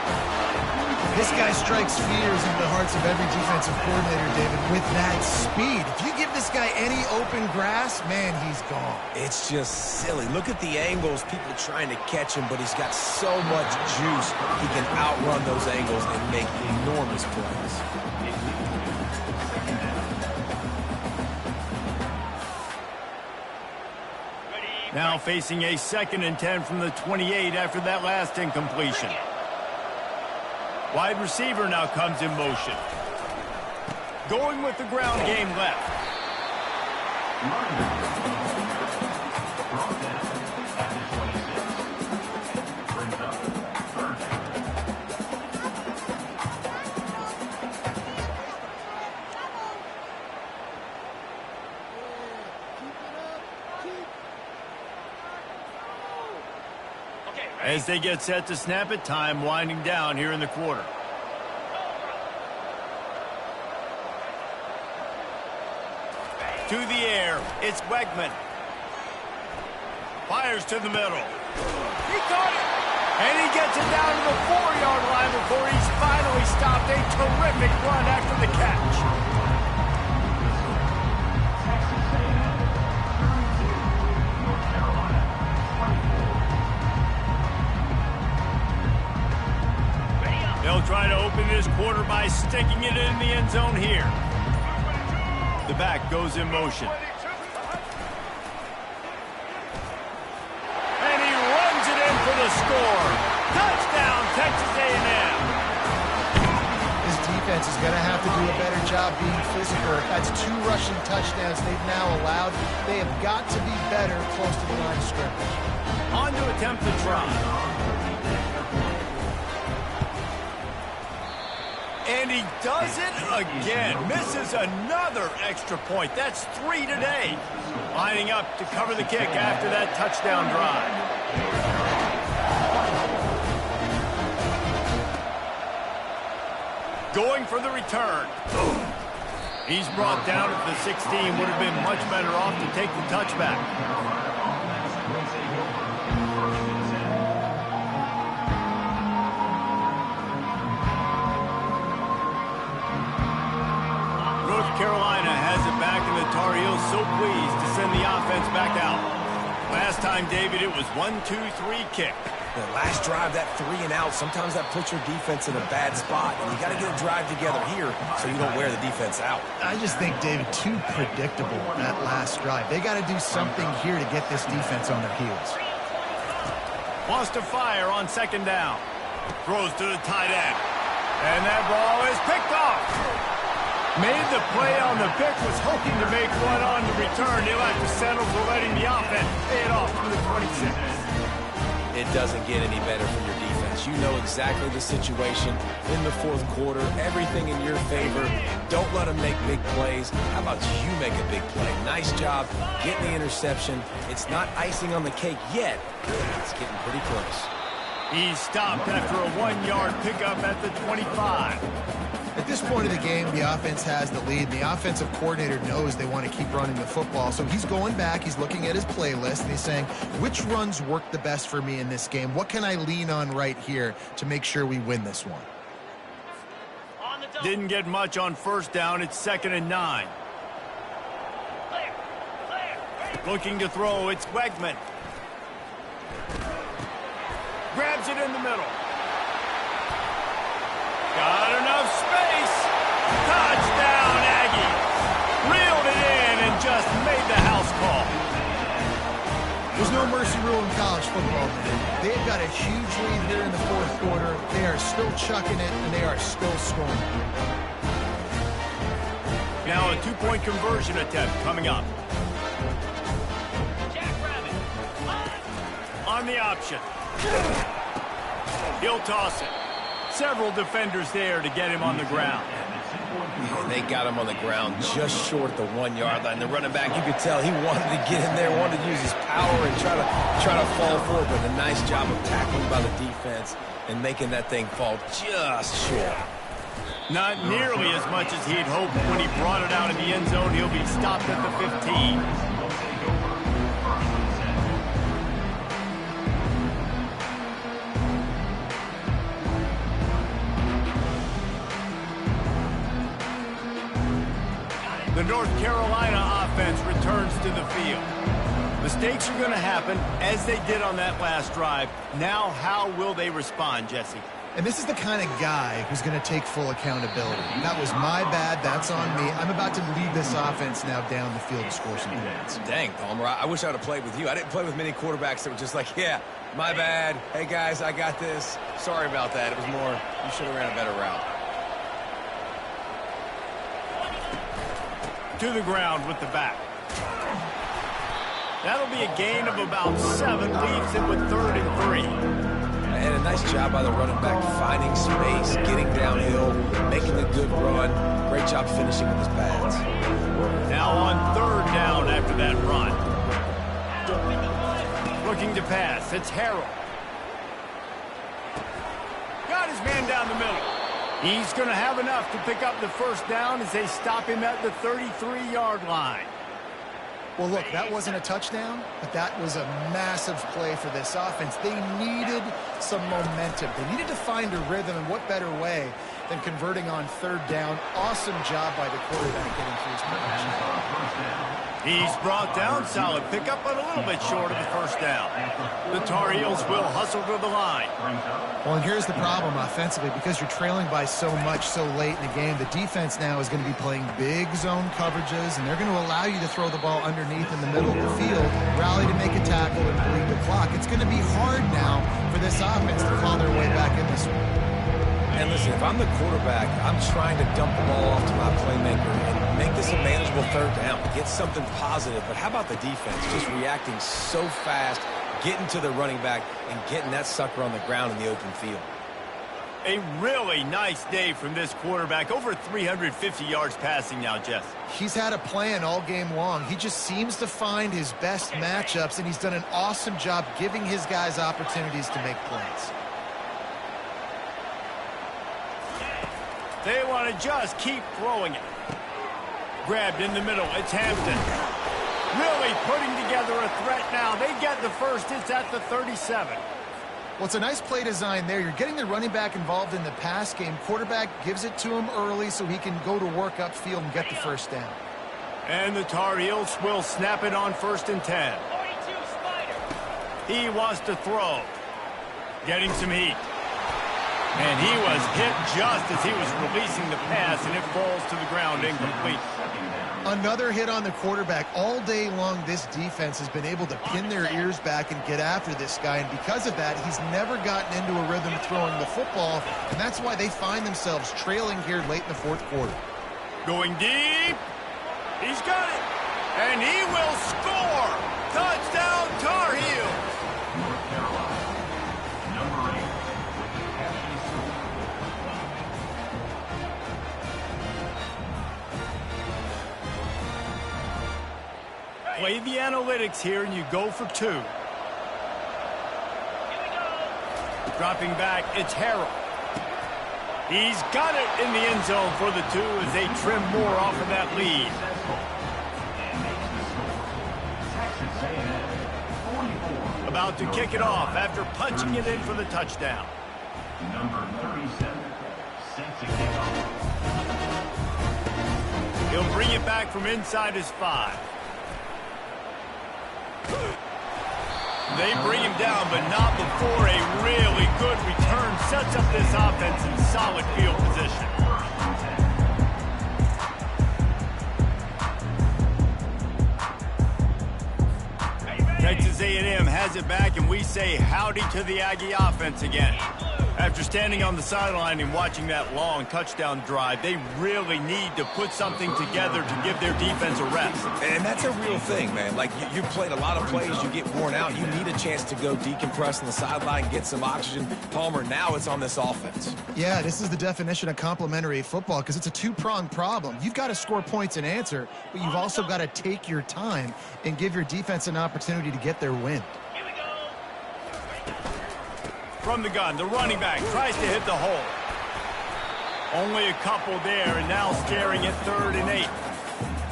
This guy strikes fears into the hearts of every defensive coordinator, David, with that speed. If you give this guy any open grass, man, he's gone. it's just silly. Look at the angles, people trying to catch him, but he's got so much juice. He can outrun those angles and make enormous plays. Now facing a 2nd and 10 from the 28 after that last incompletion. Wide receiver now comes in motion. Going with the ground game left. As they get set to snap it, time winding down here in the quarter. To the air, it's Wegman. Fires to the middle. He caught it! And he gets it down to the 4-yard line before he's finally stopped. A terrific run after the catch. They'll try to open this quarter by sticking it in the end zone here. The back goes in motion. And he runs it in for the score. Touchdown, Texas A&M. This defense is going to have to do a better job being physical. That's 2 rushing touchdowns they've now allowed. They have got to be better close to the line of scrimmage. On to attempt the try. And he does it again. Misses another extra point. That's 3 today. Lining up to cover the kick after that touchdown drive. Going for the return. He's brought down at the 16. Would have been much better off to take the touchback. Carolina has it back, and the Tar Heels so pleased to send the offense back out. Last time, David, it was 1-2-3 kick. The last drive, that 3 and out, sometimes that puts your defense in a bad spot, and you got to get a drive together here so you don't wear the defense out. I just think, David, too predictable that last drive. They got to do something here to get this defense on their heels. Wants to fire on 2nd down. Throws to the tight end. And that ball is picked off. Made the play on the pick, was hoping to make one on the return. They'll have to settle for letting the offense pay it off from the 26. It doesn't get any better for your defense. You know exactly the situation in the 4th quarter. Everything in your favor. Don't let them make big plays. How about you make a big play? Nice job getting the interception. It's not icing on the cake yet. It's getting pretty close. He's stopped after a 1-yard pickup at the 25. At this point of the game, the offense has the lead. The offensive coordinator knows they want to keep running the football. So he's going back, he's looking at his playlist, and he's saying, which runs work the best for me in this game? What can I lean on right here to make sure we win this one? Didn't get much on 1st down. It's 2nd and 9. Looking to throw, it's Wegman. Grabs it in the middle. Got enough space. Touchdown, Aggies. Reeled it in and just made the house call. There's no mercy rule in college football, man. They've got a huge lead here in the 4th quarter. They are still chucking it, and they are still scoring. Now a 2-point conversion attempt coming up. On the option. He'll toss it. Several defenders there to get him on the ground. And they got him on the ground just short the 1-yard line. The running back, you could tell he wanted to get in there, wanted to use his power and try to fall forward, but a nice job of tackling by the defense and making that thing fall just short. Not nearly as much as he'd hoped when he brought it out in the end zone. He'll be stopped at the 15. The North Carolina offense returns to the field. Mistakes are going to happen, as they did on that last drive. Now, how will they respond, Jesse? And this is the kind of guy who's going to take full accountability. That was my bad. That's on me. I'm about to lead this offense now down the field to score some points. Dang, Palmer, I wish I would have played with you. I didn't play with many quarterbacks that were just like, yeah, my bad. Hey, guys, I got this. Sorry about that. It was more, you should have ran a better route. To the ground with the back. That'll be a gain of about 7. Leaves it with 3rd and 3. And a nice job by the running back finding space, getting downhill, making a good run. Great job finishing with his pads. Now on 3rd down after that run. Looking to pass. It's Harrell. Got his man down the middle. He's going to have enough to pick up the 1st down as they stop him at the 33-yard line. Well, look, that wasn't a touchdown, but that was a massive play for this offense. They needed some momentum. They needed to find a rhythm, and what better way than converting on 3rd down. Awesome job by the quarterback getting through his progression. He's brought down. Solid pickup, but a little bit short of the 1st down. The Tar Heels will hustle to the line. Well, and here's the problem offensively. Because you're trailing by so much so late in the game, the defense now is going to be playing big zone coverages, and they're going to allow you to throw the ball underneath in the middle of the field, rally to make a tackle, and bleed the clock. It's going to be hard now for this offense to claw their way back in this one. And listen, if I'm the quarterback, I'm trying to dump the ball off to my playmaker and make this a manageable 3rd down, get something positive. But how about the defense just reacting so fast, getting to the running back, and getting that sucker on the ground in the open field? A really nice day from this quarterback. Over 350 yards passing now, Jess. He's had a plan all game long. He just seems to find his best matchups, and he's done an awesome job giving his guys opportunities to make plays. They want to just keep throwing it. Grabbed in the middle. It's Hampton. Really putting together a threat now. They get the 1st. It's at the 37. Well, it's a nice play design there. You're getting the running back involved in the pass game. Quarterback gives it to him early so he can go to work upfield and get the 1st down. And the Tar Heels will snap it on 1st and 10. He wants to throw. Getting some heat. And he was hit just as he was releasing the pass, and it falls to the ground incomplete. Another hit on the quarterback. All day long, this defense has been able to pin their ears back and get after this guy, and because of that, he's never gotten into a rhythm throwing the football, and that's why they find themselves trailing here late in the 4th quarter. Going deep. He's got it. And he will score. Touchdown, Tar Heels. North Carolina, number 8. Play the analytics here, and you go for 2. Dropping back, it's Harrell. He's got it in the end zone for the 2 as they trim more off of that lead. About to kick it off after punching it in for the touchdown. Number 37, sets a kickoff. He'll bring it back from inside his 5. They bring him down, but not before a really good return sets up this offense in solid field position. Texas A&M has it back, and we say howdy to the Aggie offense again. After standing on the sideline and watching that long touchdown drive, they really need to put something together to give their defense a rest. And that's a real thing, man. Like, you've played a lot of plays, you get worn out, you need a chance to go decompress on the sideline, get some oxygen. Palmer, now it's on this offense. Yeah, this is the definition of complementary football because it's a two-pronged problem. You've got to score points and answer, but you've also got to take your time and give your defense an opportunity to get their win. From the gun, the running back tries to hit the hole. Only a couple there, and now staring at 3rd and 8.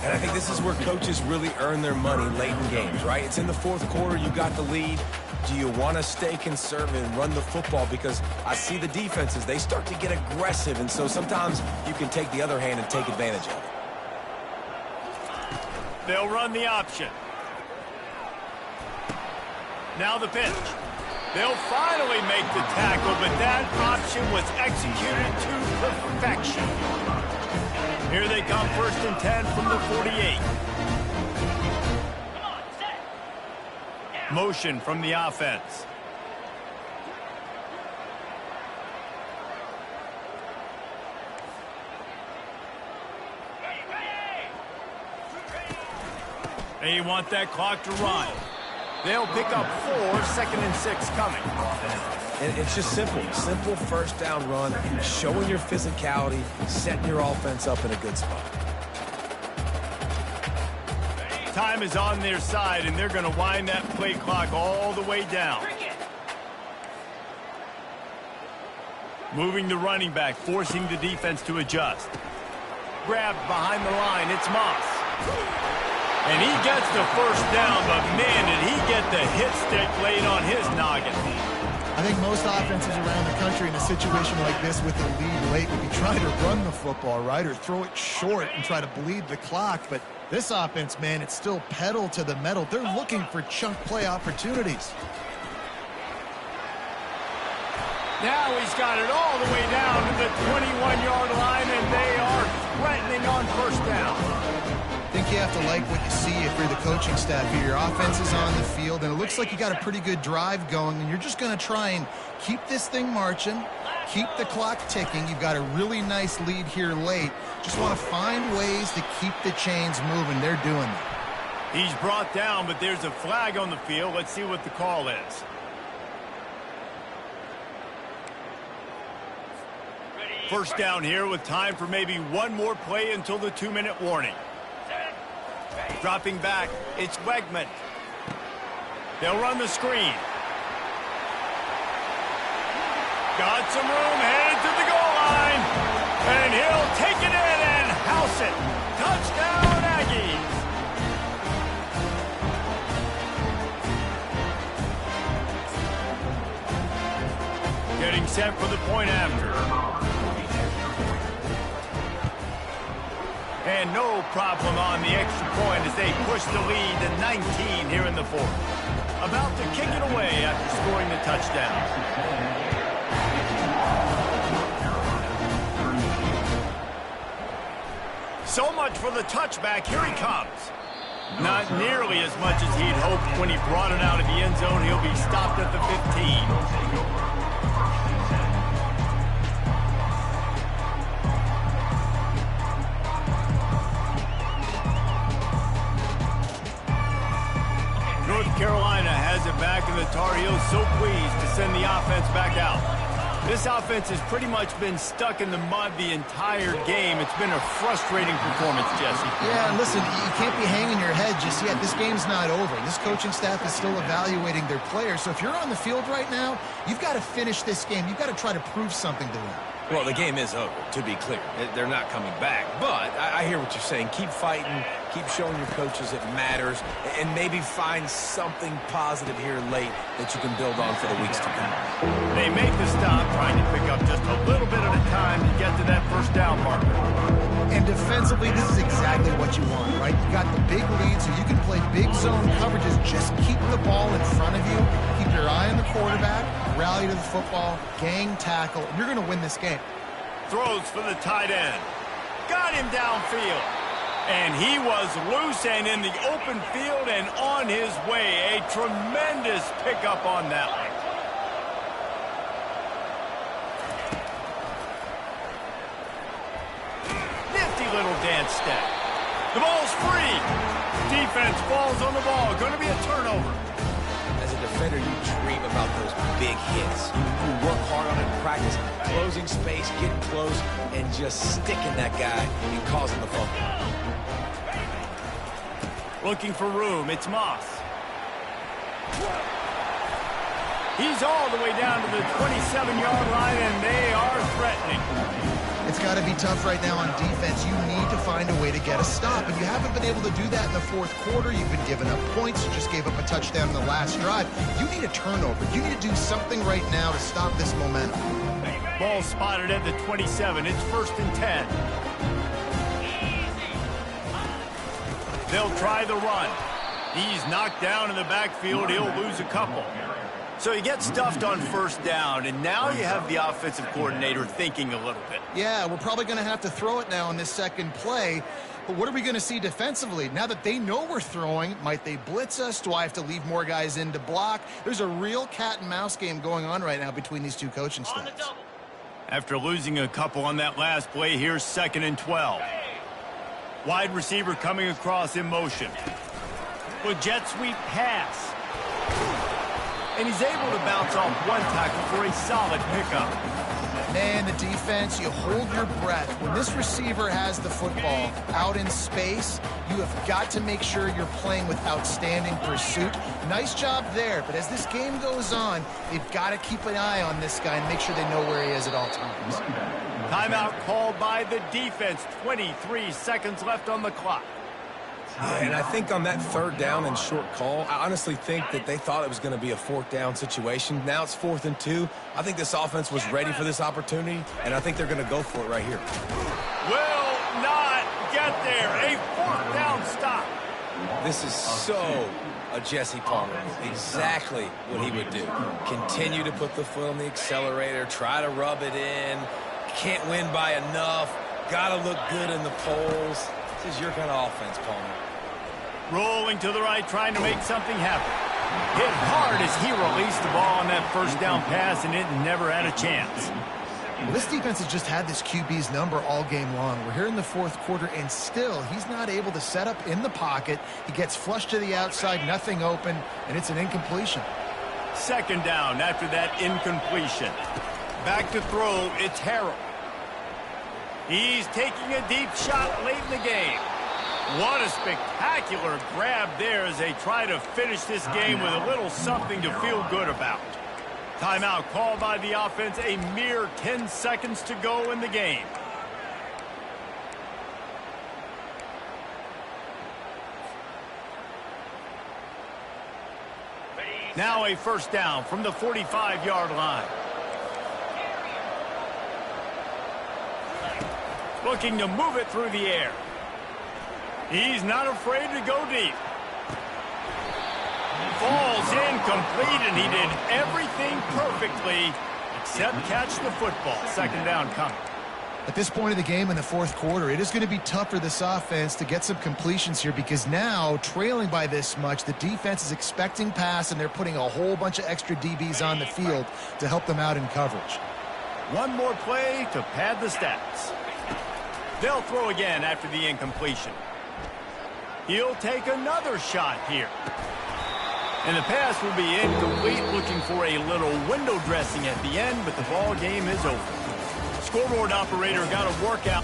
And I think this is where coaches really earn their money late in games, right? It's in the 4th quarter, you got the lead. Do you want to stay conservative and run the football? Because I see the defenses, they start to get aggressive, and so sometimes you can take the other hand and take advantage of it. They'll run the option. Now the pitch. They'll finally make the tackle, but that option was executed to perfection. Here they come, 1st and 10 from the 48. Motion from the offense. They want that clock to run. They'll pick up 4, 2nd and 6 coming. And it's just simple 1st down run, showing your physicality, setting your offense up in a good spot. Time is on their side, and they're going to wind that play clock all the way down. Moving the running back, forcing the defense to adjust. Grabbed behind the line, it's Moss. And he gets the 1st down, but man, did he get the hit stick laid on his noggin. I think most offenses around the country in a situation like this with the lead late would be trying to run the football, right, or throw it short and try to bleed the clock. But this offense, man, it's still pedal to the metal. They're looking for chunk play opportunities. Now he's got it all the way down to the 21-yard line, and they are threatening on 1st down. I think you have to like what you see if you're the coaching staff here. Your offense is on the field, and it looks like you got a pretty good drive going, and you're just going to try and keep this thing marching, keep the clock ticking. You've got a really nice lead here late. Just want to find ways to keep the chains moving. They're doing that. He's brought down, but there's a flag on the field. Let's see what the call is. First down here with time for maybe one more play until the 2-minute warning. Dropping back, it's Wegman. They'll run the screen. Got some room, headed to the goal line. And he'll take it in and house it. Touchdown, Aggies. Getting set for the point after. And no problem on the extra point as they push the lead to 19 here in the 4th. About to kick it away after scoring the touchdown. So much for the touchback. Here he comes. Not nearly as much as he'd hoped when he brought it out of the end zone. He'll be stopped at the 15. North Carolina has it back, and the Tar Heels so pleased to send the offense back out. This offense has pretty much been stuck in the mud the entire game. It's been a frustrating performance, Jesse. Yeah, and listen, you can't be hanging your head just yet. This game's not over. This coaching staff is still evaluating their players. So if you're on the field right now, you've got to finish this game. You've got to try to prove something to them. Well, the game is over, to be clear. They're not coming back. But I hear what you're saying. Keep fighting. Keep showing your coaches it matters. And maybe find something positive here late that you can build on for the weeks to come. They make the stop, trying to pick up just a little bit at a time to get to that 1st down marker. And defensively, this is exactly what you want, right? You got the big lead, so you can play big zone coverages. Just keep the ball in front of you. Keep your eye on the quarterback. Rally to the football. Gang tackle. And you're going to win this game. Throws for the tight end. Got him downfield. And he was loose and in the open field and on his way. A tremendous pickup on that one. little dance step. The ball's free. Defense falls on the ball. Going to be a turnover. As a defender, you dream about those big hits. You work hard on it in practice, closing space, getting close, and just sticking that guy and causing the fumble. Looking for room. It's Moss. He's all the way down to the 27-yard line, and they are threatening. It's got to be tough right now on defense. You need to find a way to get a stop, and you haven't been able to do that in the fourth quarter. You've been giving up points. You just gave up a touchdown in the last drive. You need a turnover. You need to do something right now to stop this momentum. Ball spotted at the 27. It's 1st and 10. They'll try the run. He's knocked down in the backfield. He'll lose a couple. So he gets stuffed on 1st down, and now you have the offensive coordinator thinking a little bit. Yeah, we're probably going to have to throw it now in this second play. But what are we going to see defensively? Now that they know we're throwing, might they blitz us? Do I have to leave more guys in to block? There's a real cat and mouse game going on right now between these two coaching staffs. After losing a couple on that last play, here's 2nd and 12. Wide receiver coming across in motion. With jet sweep pass. And he's able to bounce off one tackle for a solid pickup. Man, the defense, you hold your breath. When this receiver has the football out in space, you have got to make sure you're playing with outstanding pursuit. Nice job there, but as this game goes on, they've got to keep an eye on this guy and make sure they know where he is at all times. Timeout called by the defense. 23 seconds left on the clock. Yeah, and I think on that 3rd down and short call, I honestly think that they thought it was going to be a 4th down situation. Now it's 4th and 2. I think this offense was ready for this opportunity, and I think they're going to go for it right here. Will not get there. A 4th down stop. This is so a Jesse Palmer. Exactly what he would do. Continue to put the foot on the accelerator, try to rub it in. Can't win by enough. Got to look good in the polls. This is your kind of offense, Palmer. Rolling to the right, trying to make something happen. Hit hard as he released the ball on that 1st down pass, and it never had a chance. Well, this defense has just had this QB's number all game long. We're here in the 4th quarter, and still he's not able to set up in the pocket. He gets flushed to the outside, nothing open, and it's an incompletion. 2nd down after that incompletion. Back to throw, it's Harrell. He's taking a deep shot late in the game. What a spectacular grab there as they try to finish this game with a little something to feel good about. Timeout called by the offense, a mere 10 seconds to go in the game. Now a 1st down from the 45-yard line. Looking to move it through the air. He's not afraid to go deep. Falls incomplete, and he did everything perfectly except catch the football. 2nd down coming. At this point of the game in the 4th quarter, it is going to be tough for this offense to get some completions here because now, trailing by this much, the defense is expecting pass, and they're putting a whole bunch of extra DBs on the field to help them out in coverage. One more play to pad the stats. They'll throw again after the incompletion. He'll take another shot here. And the pass will be incomplete, looking for a little window dressing at the end, but the ball game is over. Scoreboard operator got a workout.